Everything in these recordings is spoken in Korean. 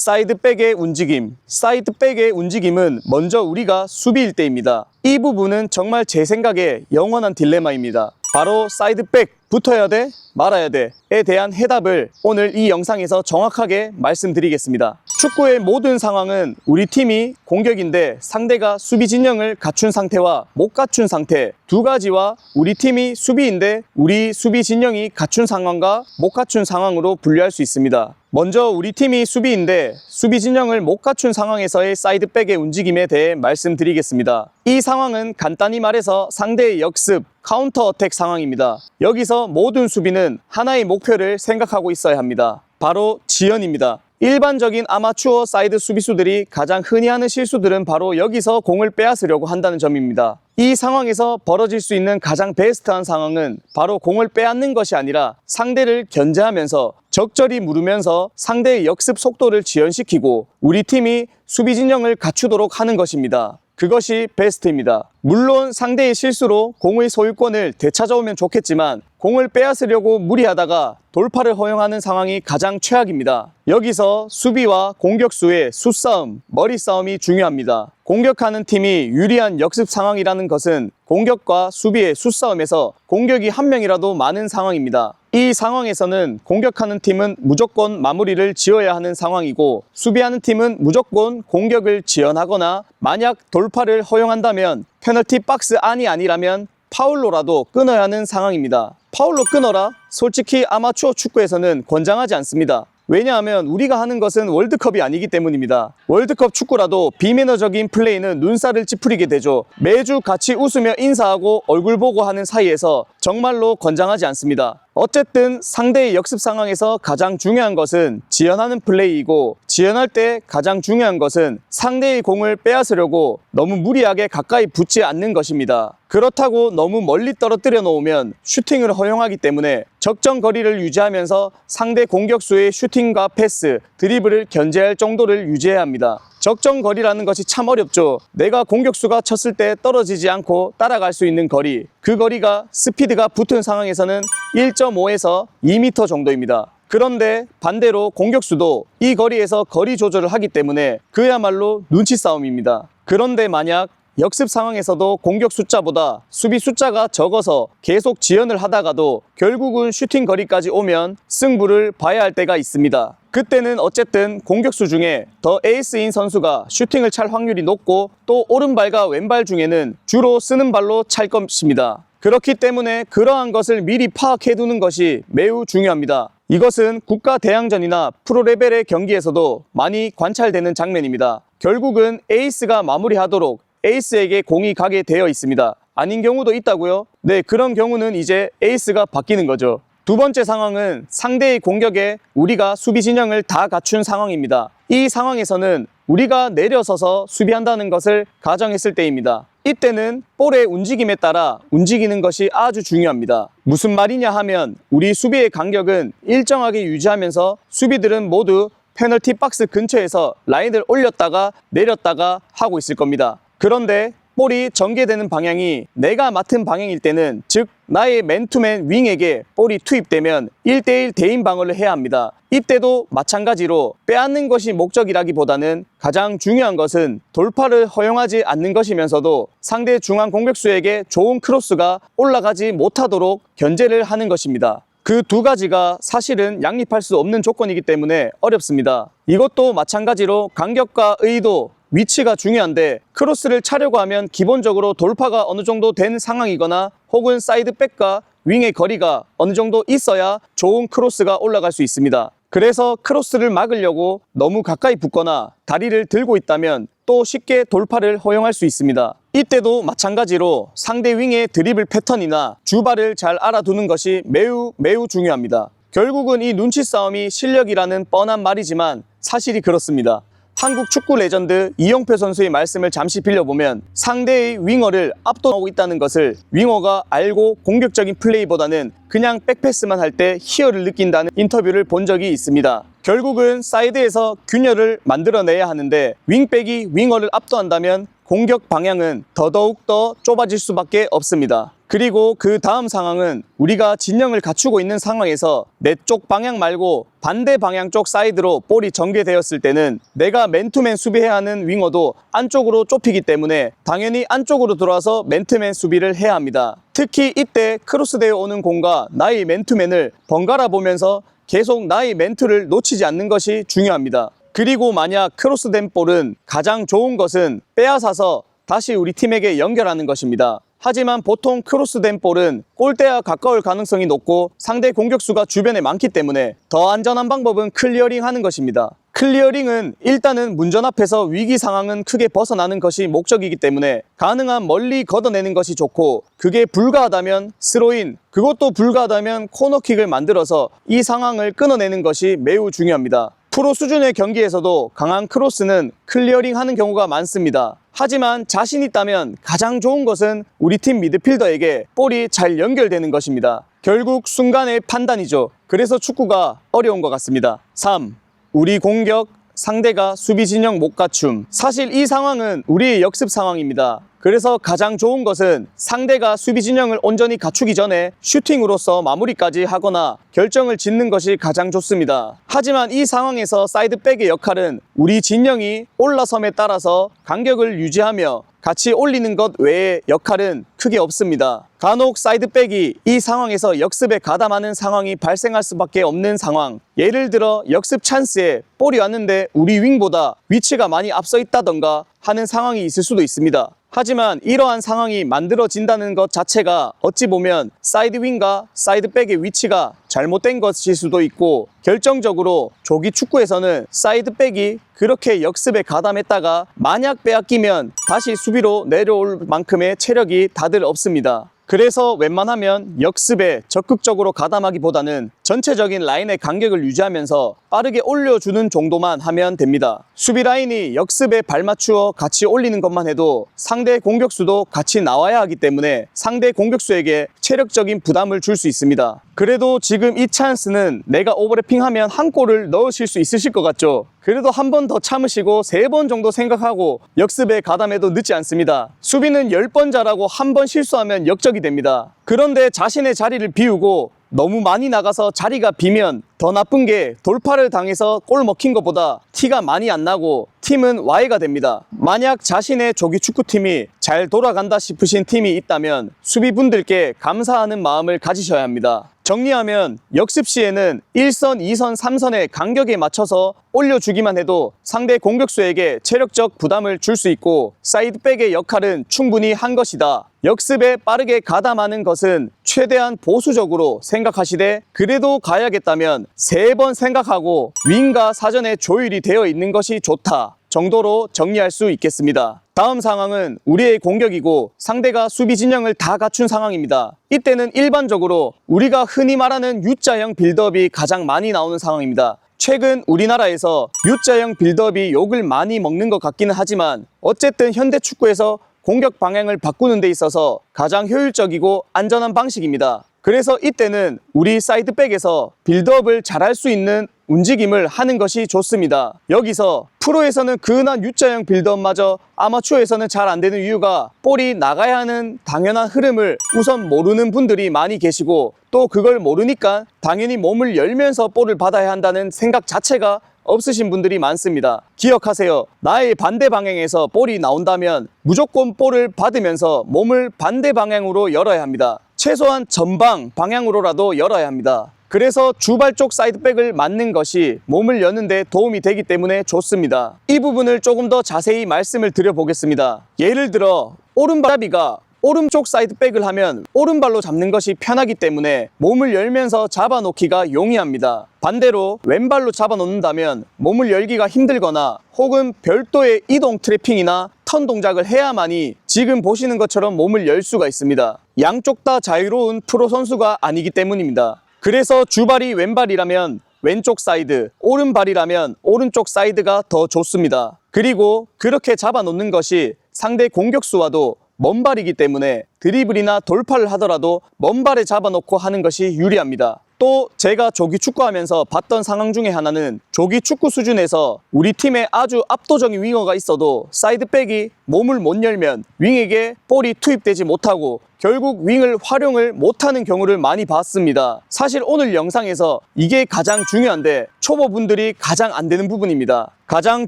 사이드백의 움직임. 사이드백의 움직임은 먼저 우리가 수비일 때입니다. 이 부분은 정말 제 생각에 영원한 딜레마입니다. 바로 사이드백 붙어야 돼? 말아야 돼? 에 대한 해답을 오늘 이 영상에서 정확하게 말씀드리겠습니다. 축구의 모든 상황은 우리 팀이 공격인데 상대가 수비 진영을 갖춘 상태와 못 갖춘 상태 두 가지와 우리 팀이 수비인데 우리 수비 진영이 갖춘 상황과 못 갖춘 상황으로 분류할 수 있습니다. 먼저 우리 팀이 수비인데 수비 진영을 못 갖춘 상황에서의 사이드백의 움직임에 대해 말씀드리겠습니다. 이 상황은 간단히 말해서 상대의 역습, 카운터 어택 상황입니다. 여기서 모든 수비는 하나의 목표를 생각하고 있어야 합니다. 바로 지연입니다. 일반적인 아마추어 사이드 수비수들이 가장 흔히 하는 실수들은 바로 여기서 공을 빼앗으려고 한다는 점입니다. 이 상황에서 벌어질 수 있는 가장 베스트한 상황은 바로 공을 빼앗는 것이 아니라 상대를 견제하면서 적절히 물으면서 상대의 역습 속도를 지연시키고 우리 팀이 수비 진영을 갖추도록 하는 것입니다. 그것이 베스트입니다. 물론 상대의 실수로 공의 소유권을 되찾아오면 좋겠지만 공을 빼앗으려고 무리하다가 돌파를 허용하는 상황이 가장 최악입니다. 여기서 수비와 공격수의 수싸움, 머리싸움이 중요합니다. 공격하는 팀이 유리한 역습 상황이라는 것은 공격과 수비의 수싸움에서 공격이 한 명이라도 많은 상황입니다. 이 상황에서는 공격하는 팀은 무조건 마무리를 지어야 하는 상황이고 수비하는 팀은 무조건 공격을 지연하거나 만약 돌파를 허용한다면 페널티 박스 안이 아니라면 파울로라도 끊어야 하는 상황입니다. 파울로 끊어라? 솔직히 아마추어 축구에서는 권장하지 않습니다. 왜냐하면 우리가 하는 것은 월드컵이 아니기 때문입니다. 월드컵 축구라도 비매너적인 플레이는 눈살을 찌푸리게 되죠. 매주 같이 웃으며 인사하고 얼굴 보고 하는 사이에서 정말로 권장하지 않습니다. 어쨌든 상대의 역습 상황에서 가장 중요한 것은 지연하는 플레이이고 지연할 때 가장 중요한 것은 상대의 공을 빼앗으려고 너무 무리하게 가까이 붙지 않는 것입니다. 그렇다고 너무 멀리 떨어뜨려 놓으면 슈팅을 허용하기 때문에 적정 거리를 유지하면서 상대 공격수의 슈팅과 패스, 드리블을 견제할 정도를 유지해야 합니다. 적정 거리라는 것이 참 어렵죠. 내가 공격수가 쳤을 때 떨어지지 않고 따라갈 수 있는 거리, 그 거리가 스피드가 붙은 상황에서는 1.5에서 2m 정도입니다. 그런데 반대로 공격수도 이 거리에서 거리 조절을 하기 때문에 그야말로 눈치 싸움입니다. 그런데 만약 역습 상황에서도 공격 숫자보다 수비 숫자가 적어서 계속 지연을 하다가도 결국은 슈팅 거리까지 오면 승부를 봐야 할 때가 있습니다. 그때는 어쨌든 공격수 중에 더 에이스인 선수가 슈팅을 찰 확률이 높고 또 오른발과 왼발 중에는 주로 쓰는 발로 찰 것입니다. 그렇기 때문에 그러한 것을 미리 파악해 두는 것이 매우 중요합니다. 이것은 국가 대항전이나 프로 레벨의 경기에서도 많이 관찰되는 장면입니다. 결국은 에이스가 마무리하도록 에이스에게 공이 가게 되어 있습니다. 아닌 경우도 있다고요? 네, 그런 경우는 이제 에이스가 바뀌는 거죠. 두 번째 상황은 상대의 공격에 우리가 수비 진영을 다 갖춘 상황입니다. 이 상황에서는 우리가 내려서서 수비한다는 것을 가정했을 때입니다. 이때는 볼의 움직임에 따라 움직이는 것이 아주 중요합니다. 무슨 말이냐 하면 우리 수비의 간격은 일정하게 유지하면서 수비들은 모두 페널티 박스 근처에서 라인을 올렸다가 내렸다가 하고 있을 겁니다. 그런데 볼이 전개되는 방향이 내가 맡은 방향일 때는 즉 나의 맨투맨 윙에게 볼이 투입되면 1대1 대인 방어를 해야 합니다. 이때도 마찬가지로 빼앗는 것이 목적이라기보다는 가장 중요한 것은 돌파를 허용하지 않는 것이면서도 상대 중앙 공격수에게 좋은 크로스가 올라가지 못하도록 견제를 하는 것입니다. 그 두 가지가 사실은 양립할 수 없는 조건이기 때문에 어렵습니다. 이것도 마찬가지로 간격과 의도, 위치가 중요한데 크로스를 차려고 하면 기본적으로 돌파가 어느 정도 된 상황이거나 혹은 사이드백과 윙의 거리가 어느 정도 있어야 좋은 크로스가 올라갈 수 있습니다. 그래서 크로스를 막으려고 너무 가까이 붙거나 다리를 들고 있다면 또 쉽게 돌파를 허용할 수 있습니다. 이때도 마찬가지로 상대 윙의 드리블 패턴이나 주발을 잘 알아두는 것이 매우 중요합니다. 결국은 이 눈치 싸움이 실력이라는 뻔한 말이지만 사실이 그렇습니다. 한국 축구 레전드 이영표 선수의 말씀을 잠시 빌려보면 상대의 윙어를 압도하고 있다는 것을 윙어가 알고 공격적인 플레이보다는 그냥 백패스만 할 때 희열을 느낀다는 인터뷰를 본 적이 있습니다. 결국은 사이드에서 균열을 만들어내야 하는데 윙백이 윙어를 압도한다면 공격 방향은 더더욱 더 좁아질 수밖에 없습니다. 그리고 그 다음 상황은 우리가 진영을 갖추고 있는 상황에서 내 쪽 방향 말고 반대 방향 쪽 사이드로 볼이 전개되었을 때는 내가 맨투맨 수비해야 하는 윙어도 안쪽으로 좁히기 때문에 당연히 안쪽으로 들어와서 맨투맨 수비를 해야 합니다. 특히 이때 크로스되어 오는 공과 나의 맨투맨을 번갈아 보면서 계속 나의 맨투를 놓치지 않는 것이 중요합니다. 그리고 만약 크로스된 볼은 가장 좋은 것은 빼앗아서 다시 우리 팀에게 연결하는 것입니다. 하지만 보통 크로스된 볼은 골대와 가까울 가능성이 높고 상대 공격수가 주변에 많기 때문에 더 안전한 방법은 클리어링 하는 것입니다. 클리어링은 일단은 문전 앞에서 위기 상황은 크게 벗어나는 것이 목적이기 때문에 가능한 멀리 걷어내는 것이 좋고, 그게 불가하다면 스로인, 그것도 불가하다면 코너킥을 만들어서 이 상황을 끊어내는 것이 매우 중요합니다. 프로 수준의 경기에서도 강한 크로스는 클리어링 하는 경우가 많습니다. 하지만 자신 있다면 가장 좋은 것은 우리 팀 미드필더에게 볼이 잘 연결되는 것입니다. 결국 순간의 판단이죠. 그래서 축구가 어려운 것 같습니다. 3. 우리 공격, 상대가 수비 진영 못 갖춤. 사실 이 상황은 우리의 역습 상황입니다. 그래서 가장 좋은 것은 상대가 수비 진영을 온전히 갖추기 전에 슈팅으로서 마무리까지 하거나 결정을 짓는 것이 가장 좋습니다. 하지만 이 상황에서 사이드백의 역할은 우리 진영이 올라섬에 따라서 간격을 유지하며 같이 올리는 것 외에 역할은 크게 없습니다. 간혹 사이드백이 이 상황에서 역습에 가담하는 상황이 발생할 수밖에 없는 상황. 예를 들어 역습 찬스에 볼이 왔는데 우리 윙보다 위치가 많이 앞서 있다던가 하는 상황이 있을 수도 있습니다. 하지만 이러한 상황이 만들어진다는 것 자체가 어찌 보면 사이드 윙과 사이드백의 위치가 잘못된 것일 수도 있고, 결정적으로 조기 축구에서는 사이드백이 그렇게 역습에 가담했다가 만약 빼앗기면 다시 수비로 내려올 만큼의 체력이 다들 없습니다. 그래서 웬만하면 역습에 적극적으로 가담하기보다는 전체적인 라인의 간격을 유지하면서 빠르게 올려주는 정도만 하면 됩니다. 수비 라인이 역습에 발맞추어 같이 올리는 것만 해도 상대 공격수도 같이 나와야 하기 때문에 상대 공격수에게 체력적인 부담을 줄 수 있습니다. 그래도 지금 이 찬스는 내가 오버래핑하면 한 골을 넣으실 수 있으실 것 같죠? 그래도 한 번 더 참으시고 3번 정도 생각하고 역습에 가담해도 늦지 않습니다. 수비는 10번 잘하고 한 번 실수하면 역적이 됩니다. 그런데 자신의 자리를 비우고 너무 많이 나가서 자리가 비면 더 나쁜 게 돌파를 당해서 골 먹힌 것보다 티가 많이 안 나고 팀은 와해가 됩니다. 만약 자신의 조기 축구팀이 잘 돌아간다 싶으신 팀이 있다면 수비분들께 감사하는 마음을 가지셔야 합니다. 정리하면 역습 시에는 1선, 2선, 3선의 간격에 맞춰서 올려주기만 해도 상대 공격수에게 체력적 부담을 줄 수 있고 사이드백의 역할은 충분히 한 것이다. 역습에 빠르게 가담하는 것은 최대한 보수적으로 생각하시되 그래도 가야겠다면 3번 생각하고 윙과 사전에 조율이 되어 있는 것이 좋다 정도로 정리할 수 있겠습니다. 다음 상황은 우리의 공격이고 상대가 수비 진영을 다 갖춘 상황입니다. 이때는 일반적으로 우리가 흔히 말하는 U자형 빌드업이 가장 많이 나오는 상황입니다. 최근 우리나라에서 U자형 빌드업이 욕을 많이 먹는 것 같기는 하지만 어쨌든 현대 축구에서 공격 방향을 바꾸는 데 있어서 가장 효율적이고 안전한 방식입니다. 그래서 이때는 우리 사이드백에서 빌드업을 잘할 수 있는 움직임을 하는 것이 좋습니다. 여기서 프로에서는 근한 U자형 빌드업마저 아마추어에서는 잘 안 되는 이유가 볼이 나가야 하는 당연한 흐름을 우선 모르는 분들이 많이 계시고 또 그걸 모르니까 당연히 몸을 열면서 볼을 받아야 한다는 생각 자체가 없으신 분들이 많습니다. 기억하세요. 나의 반대 방향에서 볼이 나온다면 무조건 볼을 받으면서 몸을 반대 방향으로 열어야 합니다. 최소한 전방 방향으로라도 열어야 합니다. 그래서 주발 쪽 사이드백을 맞는 것이 몸을 여는 데 도움이 되기 때문에 좋습니다. 이 부분을 조금 더 자세히 말씀을 드려보겠습니다. 예를 들어 오른발잡이가 오른쪽 사이드백을 하면 오른발로 잡는 것이 편하기 때문에 몸을 열면서 잡아놓기가 용이합니다. 반대로 왼발로 잡아놓는다면 몸을 열기가 힘들거나 혹은 별도의 이동 트래핑이나 턴 동작을 해야만이 지금 보시는 것처럼 몸을 열 수가 있습니다. 양쪽 다 자유로운 프로 선수가 아니기 때문입니다. 그래서 주발이 왼발이라면 왼쪽 사이드, 오른발이라면 오른쪽 사이드가 더 좋습니다. 그리고 그렇게 잡아놓는 것이 상대 공격수와도 먼발이기 때문에 드리블이나 돌파를 하더라도 먼발에 잡아놓고 하는 것이 유리합니다. 또 제가 조기 축구하면서 봤던 상황 중에 하나는 조기 축구 수준에서 우리 팀에 아주 압도적인 윙어가 있어도 사이드백이 몸을 못 열면 윙에게 볼이 투입되지 못하고 결국 윙을 활용을 못하는 경우를 많이 봤습니다. 사실 오늘 영상에서 이게 가장 중요한데 초보분들이 가장 안 되는 부분입니다. 가장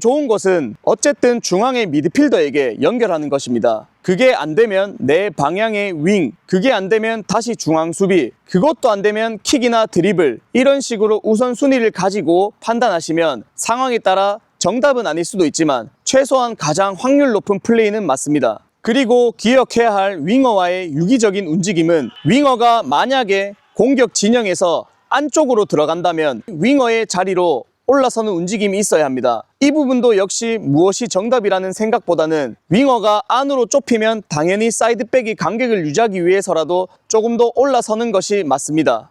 좋은 것은 어쨌든 중앙의 미드필더에게 연결하는 것입니다. 그게 안 되면 내 방향의 윙, 그게 안 되면 다시 중앙 수비, 그것도 안 되면 킥이나 드리블, 이런 식으로 우선순위를 가지고 판단하시면 상황에 따라 정답은 아닐 수도 있지만 최소한 가장 확률 높은 플레이는 맞습니다. 그리고 기억해야 할 윙어와의 유기적인 움직임은 윙어가 만약에 공격 진영에서 안쪽으로 들어간다면 윙어의 자리로 올라서는 움직임이 있어야 합니다. 이 부분도 역시 무엇이 정답이라는 생각보다는 윙어가 안으로 좁히면 당연히 사이드백이 간격을 유지하기 위해서라도 조금 더 올라서는 것이 맞습니다.